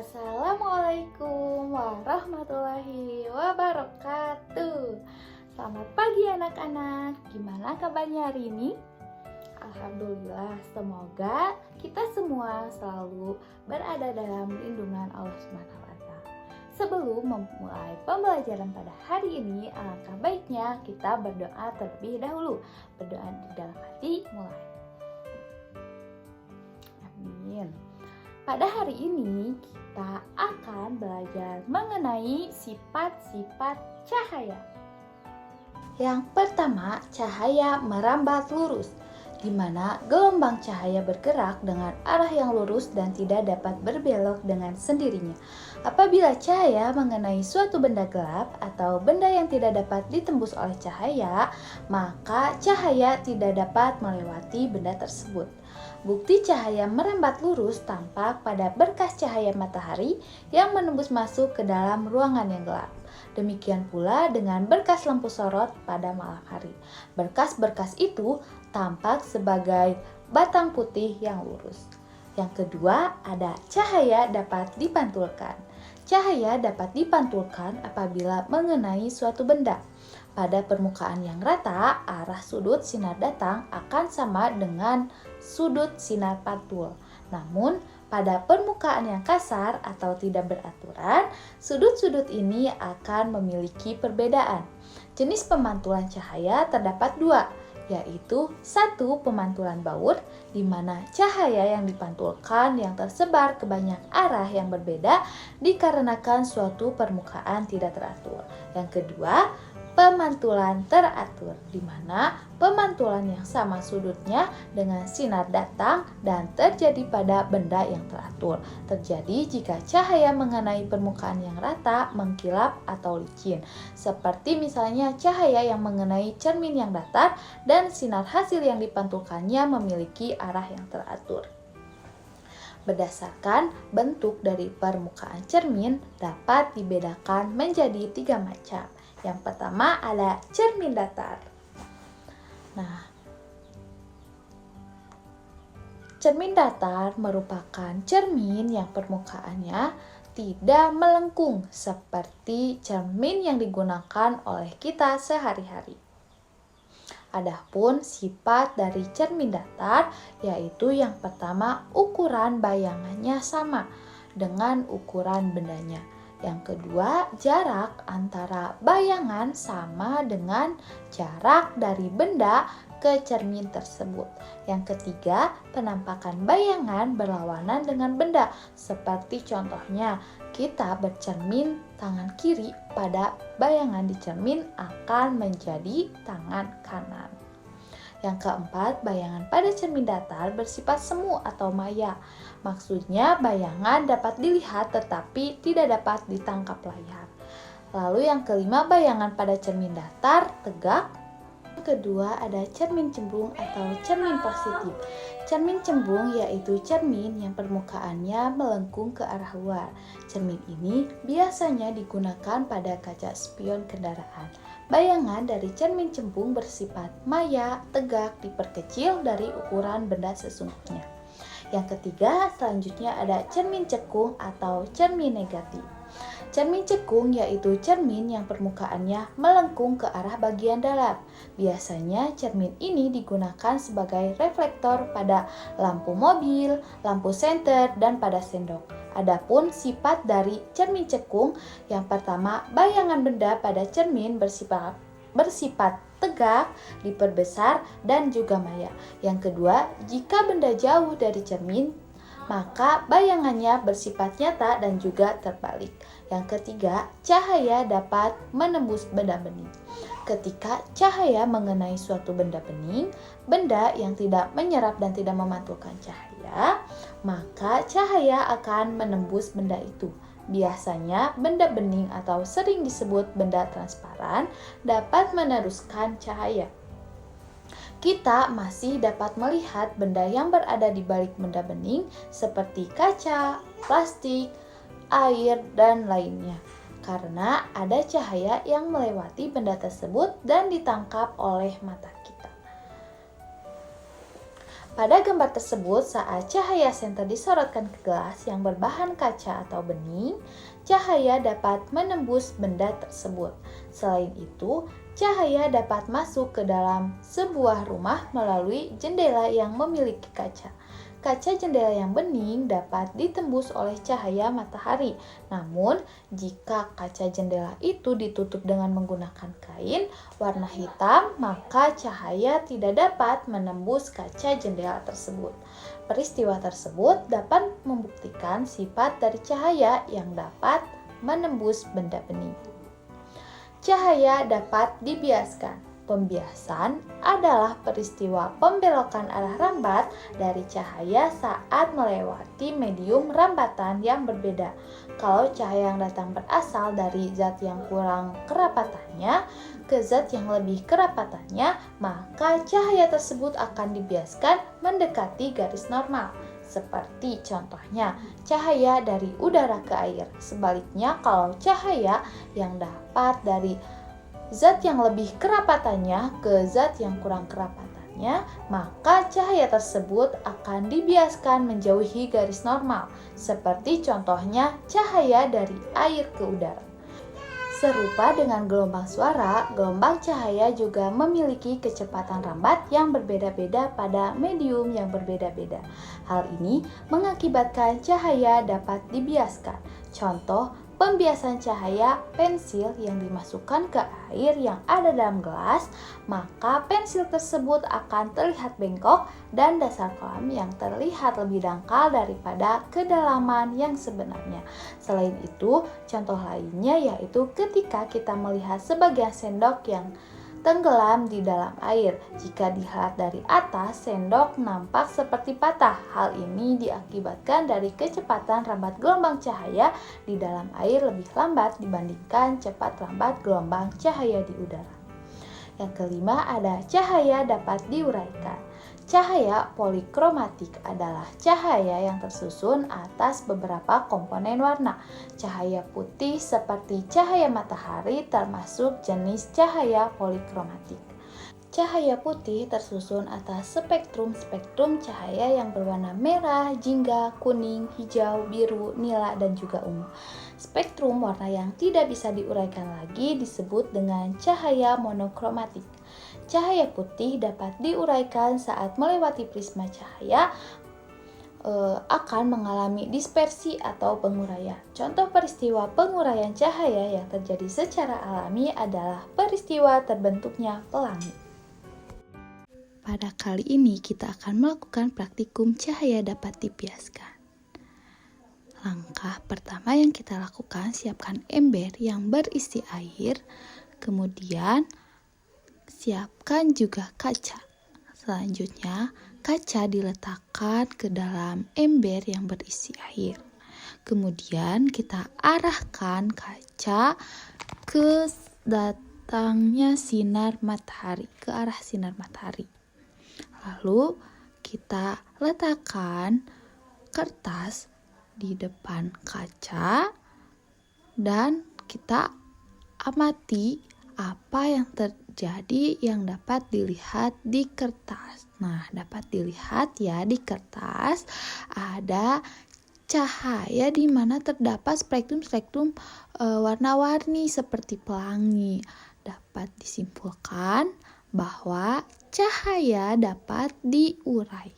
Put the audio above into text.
Assalamualaikum warahmatullahi wabarakatuh. Selamat pagi anak-anak. Gimana kabarnya hari ini? Alhamdulillah, semoga kita semua selalu berada dalam lindungan Allah SWT. Sebelum memulai pembelajaran pada hari ini, alangkah baiknya kita berdoa terlebih dahulu. Berdoa di dalam hati, mulai. Amin. Pada hari ini kita akan belajar mengenai sifat-sifat cahaya. Yang pertama, cahaya merambat lurus, di mana gelombang cahaya bergerak dengan arah yang lurus dan tidak dapat berbelok dengan sendirinya. Apabila cahaya mengenai suatu benda gelap atau benda yang tidak dapat ditembus oleh cahaya, maka cahaya tidak dapat melewati benda tersebut. Bukti cahaya merambat lurus tampak pada berkas cahaya matahari yang menembus masuk ke dalam ruangan yang gelap. Demikian pula dengan berkas lampu sorot pada malam hari. Berkas-berkas itu tampak sebagai batang putih yang lurus. Yang kedua, ada cahaya dapat dipantulkan. Cahaya dapat dipantulkan apabila mengenai suatu benda. Pada permukaan yang rata, arah sudut sinar datang akan sama dengan sudut sinar pantul. Namun, pada permukaan yang kasar atau tidak beraturan, sudut-sudut ini akan memiliki perbedaan. Jenis pemantulan cahaya terdapat dua, yaitu satu, pemantulan baur, di mana cahaya yang dipantulkan yang tersebar ke banyak arah yang berbeda dikarenakan suatu permukaan tidak teratur. Yang kedua, pemantulan teratur, di mana pemantulan yang sama sudutnya dengan sinar datang dan terjadi pada benda yang teratur. Terjadi jika cahaya mengenai permukaan yang rata, mengkilap atau licin. Seperti misalnya cahaya yang mengenai cermin yang datar dan sinar hasil yang dipantulkannya memiliki arah yang teratur. Berdasarkan bentuk dari permukaan cermin dapat dibedakan menjadi 3 macam. Yang pertama ada cermin datar. Nah, cermin datar merupakan cermin yang permukaannya tidak melengkung seperti cermin yang digunakan oleh kita sehari-hari. Adapun sifat dari cermin datar yaitu yang pertama, ukuran bayangannya sama dengan ukuran bendanya. Yang kedua, jarak antara bayangan sama dengan jarak dari benda ke cermin tersebut. Yang ketiga, penampakan bayangan berlawanan dengan benda. Seperti contohnya, kita bercermin tangan kiri, pada bayangan di cermin akan menjadi tangan kanan. Yang keempat, bayangan pada cermin datar bersifat semu atau maya. Maksudnya bayangan dapat dilihat tetapi tidak dapat ditangkap layar. Lalu yang kelima, bayangan pada cermin datar tegak. Yang kedua ada cermin cembung atau cermin positif. Cermin cembung yaitu cermin yang permukaannya melengkung ke arah luar. Cermin ini biasanya digunakan pada kaca spion kendaraan. Bayangan dari cermin cembung bersifat maya, tegak, diperkecil dari ukuran benda sesungguhnya. Yang ketiga, selanjutnya ada cermin cekung atau cermin negatif. Cermin cekung yaitu cermin yang permukaannya melengkung ke arah bagian dalam. Biasanya cermin ini digunakan sebagai reflektor pada lampu mobil, lampu senter, dan pada sendok. Adapun sifat dari cermin cekung, yang pertama, bayangan benda pada cermin bersifat tegak, diperbesar, dan juga maya. Yang kedua, jika benda jauh dari cermin, maka bayangannya bersifat nyata dan juga terbalik. Yang ketiga, cahaya dapat menembus benda bening. Ketika cahaya mengenai suatu benda bening, benda yang tidak menyerap dan tidak memantulkan cahaya, maka cahaya akan menembus benda itu. Biasanya benda bening atau sering disebut benda transparan dapat meneruskan cahaya. Kita masih dapat melihat benda yang berada di balik benda bening seperti kaca, plastik, air, dan lainnya. Karena ada cahaya yang melewati benda tersebut dan ditangkap oleh mata kita. Pada gambar tersebut, saat cahaya senter disorotkan ke gelas yang berbahan kaca atau bening, cahaya dapat menembus benda tersebut. Selain itu, cahaya dapat masuk ke dalam sebuah rumah melalui jendela yang memiliki kaca. Kaca jendela yang bening dapat ditembus oleh cahaya matahari. Namun, jika kaca jendela itu ditutup dengan menggunakan kain warna hitam, maka cahaya tidak dapat menembus kaca jendela tersebut. Peristiwa tersebut dapat membuktikan sifat dari cahaya yang dapat menembus benda bening. Cahaya dapat dibiaskan. Pembiasan adalah peristiwa pembelokan arah rambat dari cahaya saat melewati medium rambatan yang berbeda. Kalau cahaya yang datang berasal dari zat yang kurang kerapatannya ke zat yang lebih kerapatannya, maka cahaya tersebut akan dibiaskan mendekati garis normal. Seperti contohnya, cahaya dari udara ke air. Sebaliknya, kalau cahaya yang dapat dari zat yang lebih kerapatannya ke zat yang kurang kerapatannya, maka cahaya tersebut akan dibiaskan menjauhi garis normal, seperti contohnya cahaya dari air ke udara. Serupa dengan gelombang suara, gelombang cahaya juga memiliki kecepatan rambat yang berbeda-beda pada medium yang berbeda-beda. Hal ini mengakibatkan cahaya dapat dibiaskan. Contoh, pembiasan cahaya pensil yang dimasukkan ke air yang ada dalam gelas, maka pensil tersebut akan terlihat bengkok dan dasar kolam yang terlihat lebih dangkal daripada kedalaman yang sebenarnya. Selain itu, contoh lainnya yaitu ketika kita melihat sebagian sendok yang tenggelam di dalam air. Jika dilihat dari atas, sendok nampak seperti patah. Hal ini diakibatkan dari kecepatan rambat gelombang cahaya di dalam air lebih lambat dibandingkan cepat rambat gelombang cahaya di udara. Yang kelima ada cahaya dapat diuraikan. Cahaya polikromatik adalah cahaya yang tersusun atas beberapa komponen warna. Cahaya putih seperti cahaya matahari termasuk jenis cahaya polikromatik. Cahaya putih tersusun atas spektrum cahaya yang berwarna merah, jingga, kuning, hijau, biru, nila, dan juga ungu. Spektrum warna yang tidak bisa diuraikan lagi disebut dengan cahaya monokromatik. Cahaya putih dapat diuraikan saat melewati prisma cahaya akan mengalami dispersi atau penguraian. Contoh peristiwa penguraian cahaya yang terjadi secara alami adalah peristiwa terbentuknya pelangi. Pada kali ini kita akan melakukan praktikum cahaya dapat dibiaskan. Langkah pertama yang kita lakukan, siapkan ember yang berisi air, kemudian siapkan juga kaca. Selanjutnya, kaca diletakkan ke dalam ember yang berisi air. Kemudian kita arahkan kaca ke datangnya sinar matahari, ke arah sinar matahari. Lalu kita letakkan kertas di depan kaca dan kita amati apa yang terjadi yang dapat dilihat di kertas. Nah, dapat dilihat ya di kertas ada cahaya di mana terdapat spektrum warna-warni seperti pelangi. Dapat disimpulkan bahwa cahaya dapat diurai.